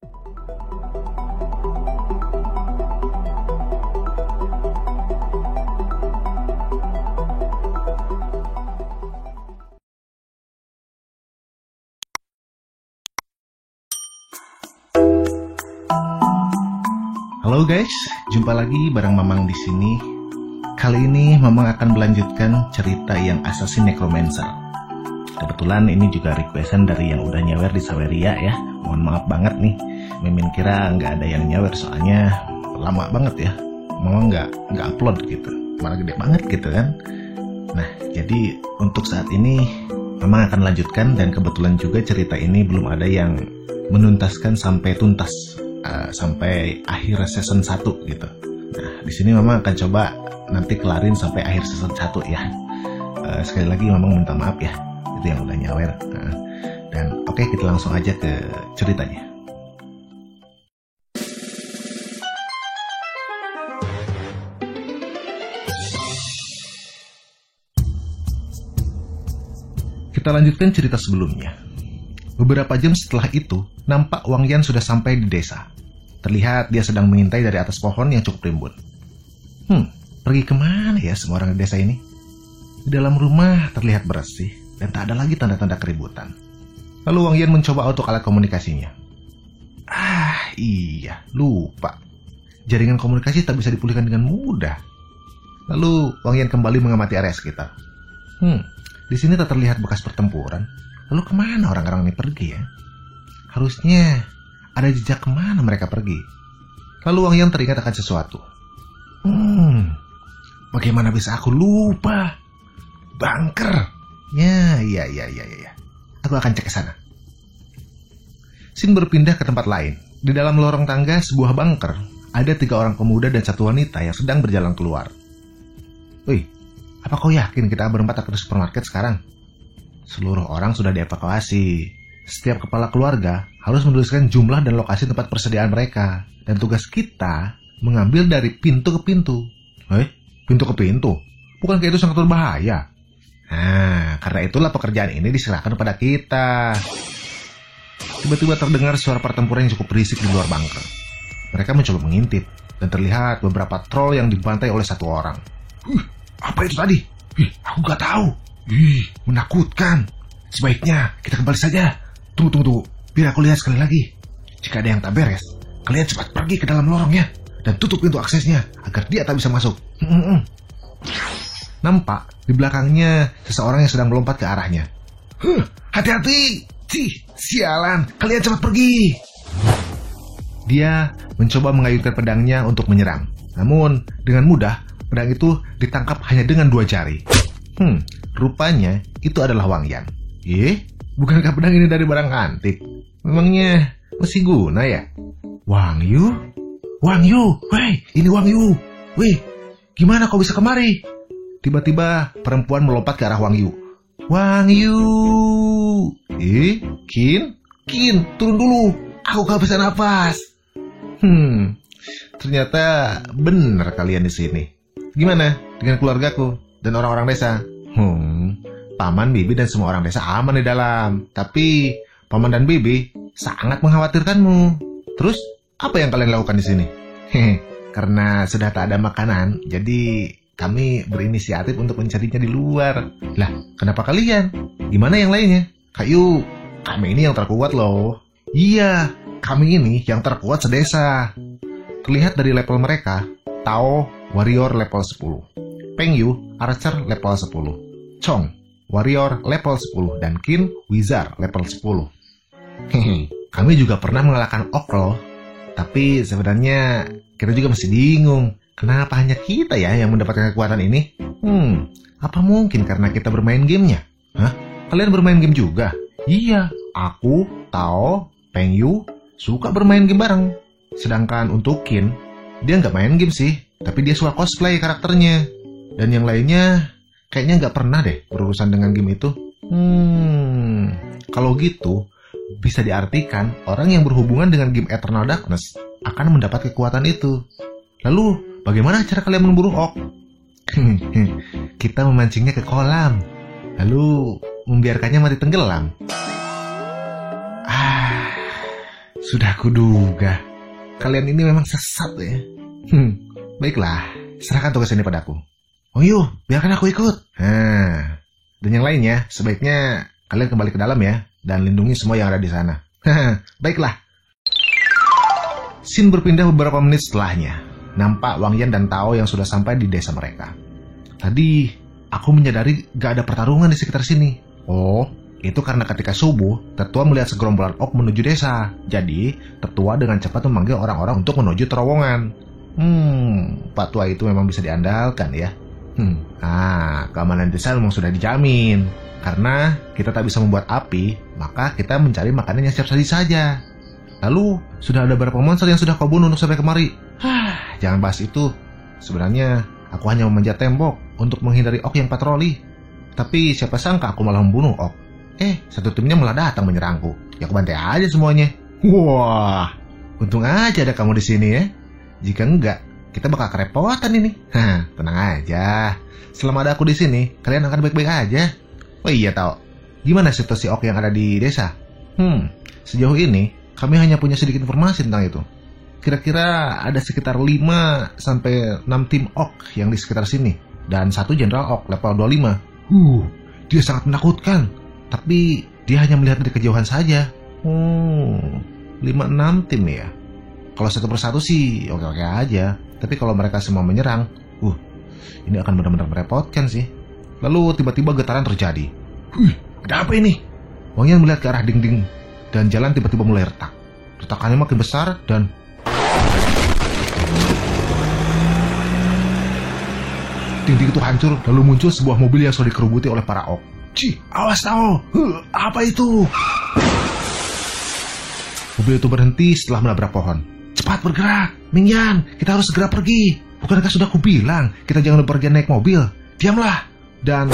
Halo guys, jumpa lagi bareng Mamang di sini. Kali ini Mamang akan melanjutkan cerita yang Assassin Necromancer. Kebetulan ini juga requestan dari yang udah nyawer di Saweria ya. Mohon maaf banget nih, Mimin kira nggak ada yang nyawer soalnya lama banget ya. Mamang nggak upload gitu, malah gede banget gitu kan. Nah, jadi untuk saat ini Mamang akan lanjutkan, dan kebetulan juga cerita ini belum ada yang menuntaskan sampai tuntas. Sampai akhir season 1 gitu. Nah, di sini Mama akan coba nanti kelarin sampai akhir season 1 ya. Sekali lagi Mama minta maaf ya, itu yang udah nyawer. Dan oke, kita langsung aja ke ceritanya. Kita lanjutkan cerita sebelumnya. Beberapa jam setelah itu, nampak Wang Yan sudah sampai di desa. Terlihat dia sedang mengintai dari atas pohon yang cukup rimbun. Pergi kemana ya semua orang di desa ini? Di dalam rumah terlihat bersih dan tak ada lagi tanda-tanda keributan. Lalu Wang Yan mencoba auto alat komunikasinya. Iya, lupa. Jaringan komunikasi tak bisa dipulihkan dengan mudah. Lalu Wang Yan kembali mengamati area sekitar. Di sini tak terlihat bekas pertempuran. Lalu kemana orang-orang ini pergi ya? Harusnya ada jejak kemana mereka pergi. Lalu Wang Yan teringat akan sesuatu. Bagaimana bisa aku lupa? Bunker. Ya. Aku akan cek ke sana. Sin berpindah ke tempat lain. Di dalam lorong tangga sebuah bunker, ada 3 orang pemuda dan 1 wanita yang sedang berjalan keluar. Wih, apa kau yakin kita berempat akan ke supermarket sekarang? Seluruh orang sudah dievakuasi. Setiap kepala keluarga harus menuliskan jumlah dan lokasi tempat persediaan mereka. Dan tugas kita mengambil dari pintu ke pintu. Pintu ke pintu? Bukankah itu sangat berbahaya? Nah, karena itulah pekerjaan ini diserahkan kepada kita. Tiba-tiba terdengar suara pertempuran yang cukup berisik di luar bunker. Mereka mencoba mengintip, dan terlihat beberapa troll yang dibantai oleh 1 orang. Apa itu tadi? Aku gak tahu. Menakutkan. Sebaiknya kita kembali saja. Tunggu. Biar aku lihat sekali lagi. Jika ada yang tak beres, kalian cepat pergi ke dalam lorongnya dan tutup pintu aksesnya agar dia tak bisa masuk. Nampak di belakangnya seseorang yang sedang melompat ke arahnya. Hati-hati. Sialan, kalian cepat pergi. Dia mencoba mengayunkan pedangnya untuk menyerang. Namun dengan mudah pedang itu ditangkap hanya dengan 2 jari. Rupanya itu adalah Wang Yan. Bukankah pedang ini dari barang antik? Memangnya masih guna ya? Wang Yu, weh, ini Wang Yu. Weh, gimana kau bisa kemari? Tiba-tiba perempuan melompat ke arah Wang Yu. Wang Yu. Kin, turun dulu. Aku gak bisa nafas. Ternyata benar kalian di sini. Gimana dengan keluargaku dan orang-orang desa? Paman, bibi, dan semua orang desa aman di dalam. Tapi paman dan bibi sangat mengkhawatirkanmu. Terus apa yang kalian lakukan di sini? Karena sudah tak ada makanan, jadi kami berinisiatif untuk mencarinya di luar. Lah, kenapa kalian? Gimana yang lainnya? Kayu, kami ini yang terkuat loh. Iya, kami ini yang terkuat sedesa. Terlihat dari level mereka, Tao Warrior level 10, Peng Yu Archer level 10, Chong Warrior level 10, dan Qin Wizard level 10. Kami juga pernah mengalahkan Oklo. Tapi sebenarnya kita juga masih bingung, kenapa hanya kita ya yang mendapatkan kekuatan ini? Apa mungkin karena kita bermain gamenya? Kalian bermain game juga? Iya, aku, Tao, Peng Yu suka bermain game bareng. Sedangkan untuk Qin, dia nggak main game sih, tapi dia suka cosplay karakternya. Dan yang lainnya kayaknya nggak pernah deh berurusan dengan game itu. Kalau gitu, bisa diartikan orang yang berhubungan dengan game Eternal Darkness akan mendapat kekuatan itu. Lalu, bagaimana cara kalian memburu orc? Kita memancingnya ke kolam, lalu membiarkannya mati tenggelam. Sudah kuduga. Kalian ini memang sesat ya. Baiklah, serahkan tugas ini padaku. Oh yuk, biarkan aku ikut. Dan yang lainnya, sebaiknya kalian kembali ke dalam ya, dan lindungi semua yang ada di sana. Baiklah. Scene berpindah beberapa menit setelahnya. Nampak Wang Yan dan Tao yang sudah sampai di desa mereka. Tadi, aku menyadari gak ada pertarungan di sekitar sini. Oh, itu karena ketika subuh, Tetua melihat segerombolan orc menuju desa. Jadi, Tetua dengan cepat memanggil orang-orang untuk menuju terowongan. Pak Tua itu memang bisa diandalkan ya. Keamanan desa memang sudah dijamin. Karena kita tak bisa membuat api, maka kita mencari makanan yang siap saji saja. Lalu, sudah ada berapa monster yang sudah kau bunuh untuk sampai kemari? Jangan bahas itu. Sebenarnya, aku hanya memanjat tembok untuk menghindari orc yang patroli. Tapi siapa sangka aku malah membunuh orc. Satu timnya malah datang menyerangku. Ya aku bantai aja semuanya. Wah, untung aja ada kamu di sini ya. Jika enggak, kita bakal kerepotan ini. Tenang aja. Selama ada aku di sini, kalian akan baik-baik aja. Oh iya Tao, gimana situasi orc yang ada di desa? Sejauh ini, kami hanya punya sedikit informasi tentang itu. Kira-kira ada sekitar 5-6 tim orc yang di sekitar sini. Dan 1 jenderal orc level 25. Dia sangat menakutkan. Tapi dia hanya melihat dari kejauhan saja. 5-6 tim ya. Kalau satu persatu sih oke-oke aja. Tapi kalau mereka semua menyerang, ini akan benar-benar merepotkan sih. Lalu tiba-tiba getaran terjadi. Ada apa ini? Wang Yan melihat ke arah dinding dan jalan tiba-tiba mulai retak. Retakannya makin besar dan dinding itu hancur. Lalu muncul sebuah mobil yang sudah dikerubuti oleh para orc. Awas Tao! Apa itu? Mobil itu berhenti setelah menabrak pohon. Cepat bergerak, Ming Yan, kita harus segera pergi. Bukankah sudah kubilang kita jangan bepergian naik mobil? Diamlah. Dan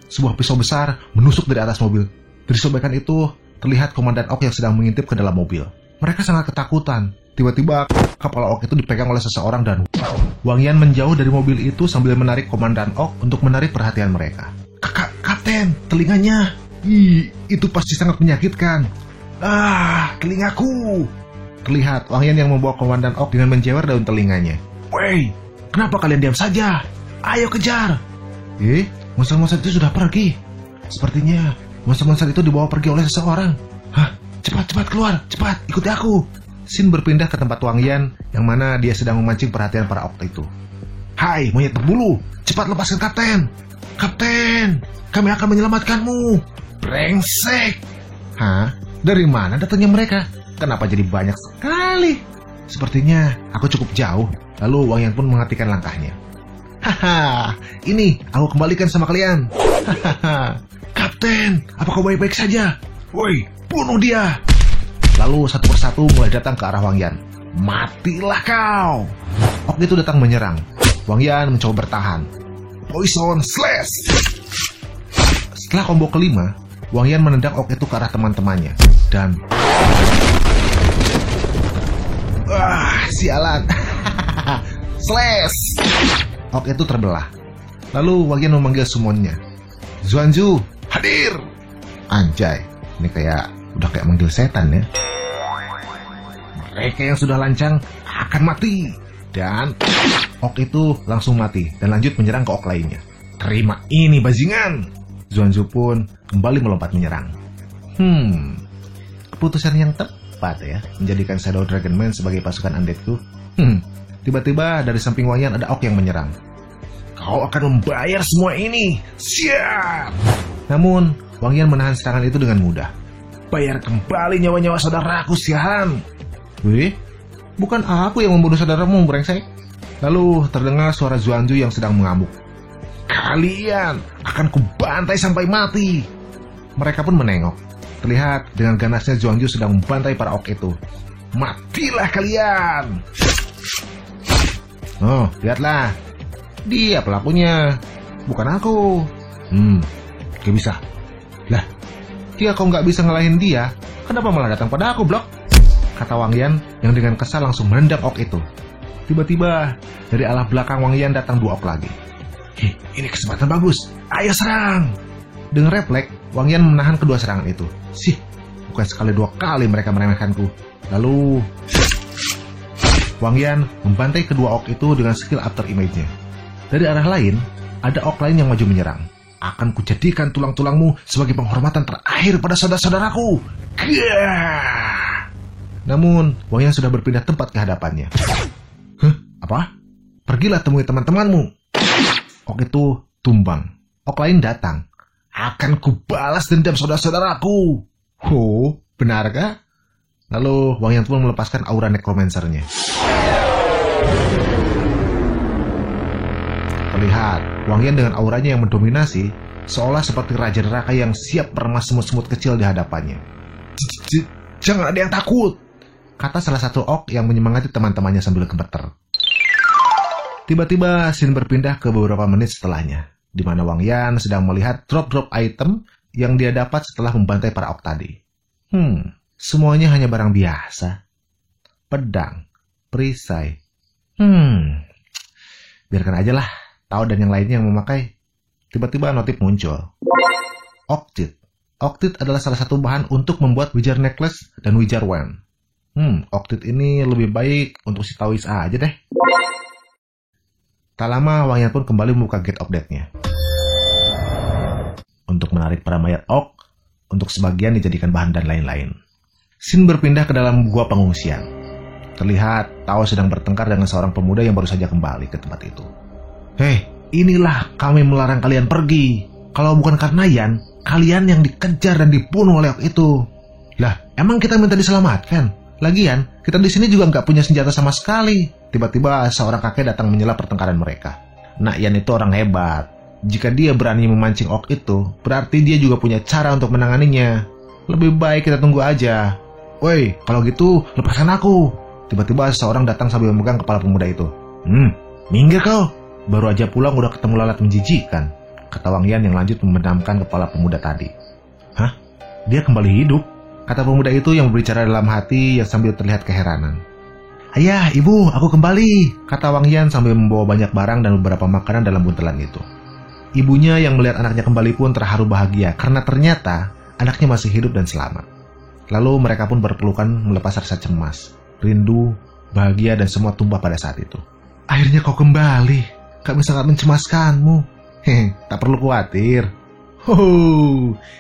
sebuah pisau besar menusuk dari atas mobil. Dari sobekan itu terlihat komandan orc yang sedang mengintip ke dalam mobil. Mereka sangat ketakutan. Tiba-tiba kepala orc itu dipegang oleh seseorang dan Wang Yan menjauh dari mobil itu sambil menarik komandan orc untuk menarik perhatian mereka. Kapten, telinganya. Itu pasti sangat menyakitkan. Telingaku. Terlihat Wang Yan yang membawa komandan orc dengan menjewer daun telinganya. Woi, kenapa kalian diam saja? Ayo kejar. Monster-monster itu sudah pergi. Sepertinya monster-monster itu dibawa pergi oleh seseorang. Cepat keluar, cepat, ikuti aku. Scene berpindah ke tempat Wang Yan yang mana dia sedang memancing perhatian para orc itu. Hai, monyet berbulu, cepat lepaskan kapten. Kapten, kami akan menyelamatkanmu. Brengsek. Dari mana datangnya mereka? Kenapa jadi banyak sekali? Sepertinya aku cukup jauh. Lalu Wang Yan pun menghentikan langkahnya. Ini aku kembalikan sama kalian. Kapten, apa kau baik-baik saja? Woi, bunuh dia. Lalu satu persatu mulai datang ke arah Wang Yan. Matilah kau. Orc itu datang menyerang. Wang Yan mencoba bertahan. Poison slash. Setelah combo kelima, Wang Yan menendang orc itu ke arah teman-temannya. Dan sialan. Slash. Orc itu terbelah. Lalu Wang Yan memanggil summonnya. Zuanju, hadir. Anjay, ini udah kayak manggil setan ya. Mereka yang sudah lancang akan mati. Dan orc itu langsung mati dan lanjut menyerang ke orc lainnya. Terima ini bajingan. Zuanju pun kembali melompat menyerang. Keputusan yang tepat ya, menjadikan Shadow Dragon Man sebagai pasukan undeadku. Tiba-tiba dari samping Wang Yan ada orc yang menyerang. Kau akan membayar semua ini. Siap. Namun Wang Yan menahan serangan itu dengan mudah. Bayar kembali nyawa-nyawa saudaraku, sialan. Bukan aku yang membunuh saudaramu, brengsek. Lalu terdengar suara Zuanju yang sedang mengamuk. Kalian akan kubantai sampai mati. Mereka pun menengok. Terlihat dengan ganasnya Zuanju sedang membantai para orc itu. Matilah kalian. Oh, lihatlah. Dia pelakunya, bukan aku. Gak bisa. Lah, jika kau nggak bisa ngalahin dia, kenapa malah datang pada aku, Blok? Kata Wang Yan yang dengan kesal langsung menendang orc itu. Tiba-tiba dari arah belakang Wang Yan datang 2 orc lagi. Ini kesempatan bagus. Ayo serang. Dengan refleks, Wang Yan menahan kedua serangan itu. Bukan sekali 2 kali mereka meremehkanku. Lalu Wang Yan membantai kedua orc itu dengan skill after image-nya. Dari arah lain, ada orc lain yang maju menyerang. Akan kujadikan tulang-tulangmu sebagai penghormatan terakhir pada saudara-saudaraku. Gah! Namun, Wang Yan sudah berpindah tempat ke hadapannya. Apa? Pergilah temui teman-temanmu. Orc itu tumbang. Orc lain datang. Akan kubalas dendam saudara-saudaraku. Oh, benarkah? Lalu Wang Yan pun melepaskan aura necromancer-nya. Terlihat Wang Yan dengan auranya yang mendominasi, seolah seperti raja neraka yang siap meremas semut-semut kecil di hadapannya. Jangan ada yang takut, kata salah satu orc yang menyemangati teman-temannya sambil gemeter. Tiba-tiba scene berpindah ke beberapa menit setelahnya, di mana Wang Yan sedang melihat drop-drop item yang dia dapat setelah membantai para orc tadi. Semuanya hanya barang biasa. Pedang, perisai. Biarkan aja lah. Tao dan yang lainnya yang memakai. Tiba-tiba notif muncul. Octite. Octite adalah salah satu bahan untuk membuat Wizard Necklace dan Wizard Wand. Octite ini lebih baik untuk si Taois aja deh. Tak lama Wang Yan pun kembali membuka Gate of Death-nya. Untuk menarik para mayat orc, untuk sebagian dijadikan bahan dan lain-lain. Scene berpindah ke dalam gua pengungsian. Terlihat Tao sedang bertengkar dengan seorang pemuda yang baru saja kembali ke tempat itu. Hei, inilah kami melarang kalian pergi. Kalau bukan karena Yan, kalian yang dikejar dan dibunuh oleh orc itu. Lah, emang kita minta diselamatkan? Lagian, kita di sini juga nggak punya senjata sama sekali. Tiba-tiba seorang kakek datang menyela pertengkaran mereka. Nak Yan itu orang hebat. Jika dia berani memancing orc itu, berarti dia juga punya cara untuk menanganinya. Lebih baik kita tunggu aja. Woi, kalau gitu lepaskan aku. Tiba-tiba seseorang datang sambil memegang kepala pemuda itu. Minggir kau. Baru aja pulang udah ketemu lalat menjijikkan, kata Wang Yan yang lanjut membenamkan kepala pemuda tadi. Hah? Dia kembali hidup? Kata pemuda itu yang berbicara dalam hati yang sambil terlihat keheranan. Ayah, ibu, aku kembali, kata Wang Yan sambil membawa banyak barang dan beberapa makanan dalam buntelan itu. Ibunya yang melihat anaknya kembali pun terharu bahagia karena ternyata anaknya masih hidup dan selamat. Lalu mereka pun berpelukan melepas rasa cemas, rindu, bahagia dan semua tumpah pada saat itu. Akhirnya kau kembali, kami sangat mencemaskanmu. Tak perlu khawatir.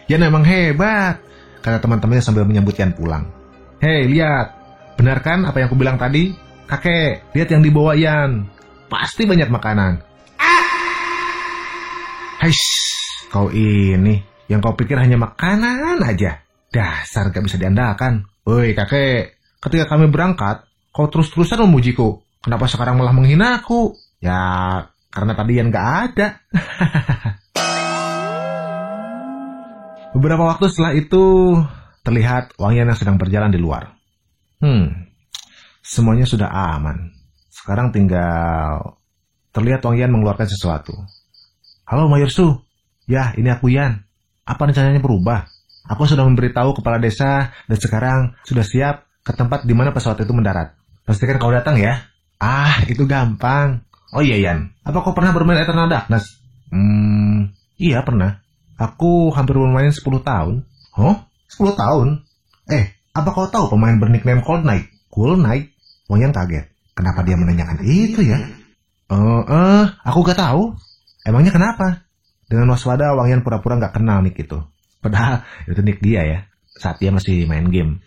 Yan memang hebat, kata teman-temannya sambil menyambut Yan pulang. Hei, lihat, benar kan apa yang aku bilang tadi? Kakek, lihat yang dibawa Yan. Pasti banyak makanan. Heish, kau ini, yang kau pikir hanya makanan aja. Dasar gak bisa diandalkan. Woi kakek, ketika kami berangkat, kau terus-terusan memujiku. Kenapa sekarang malah menghina aku? Ya, karena tadi Yan gak ada. Beberapa waktu setelah itu, terlihat Wang Yan yang sedang berjalan di luar. Semuanya sudah aman. Sekarang tinggal terlihat Wang Yan mengeluarkan sesuatu. Halo Mayor Su. Ya, ini aku Yan. Apa rencananya berubah? Aku sudah memberitahu kepala desa dan sekarang sudah siap ke tempat di mana pesawat itu mendarat. Pastikan kau datang ya. Itu gampang. Oh iya Yan, apa kau pernah bermain Eternal Darkness? Iya pernah. Aku hampir bermain 10 tahun. 10 tahun? Apa kau tahu pemain bernickname Cold Knight? Cool Knight? Wang Yan kaget. Kenapa dia menanyakan itu ya? Aku gak tahu. Emangnya kenapa? Dengan waspada Wang Yan pura-pura gak kenal nick itu. Padahal itu nick dia ya, saat dia masih main game.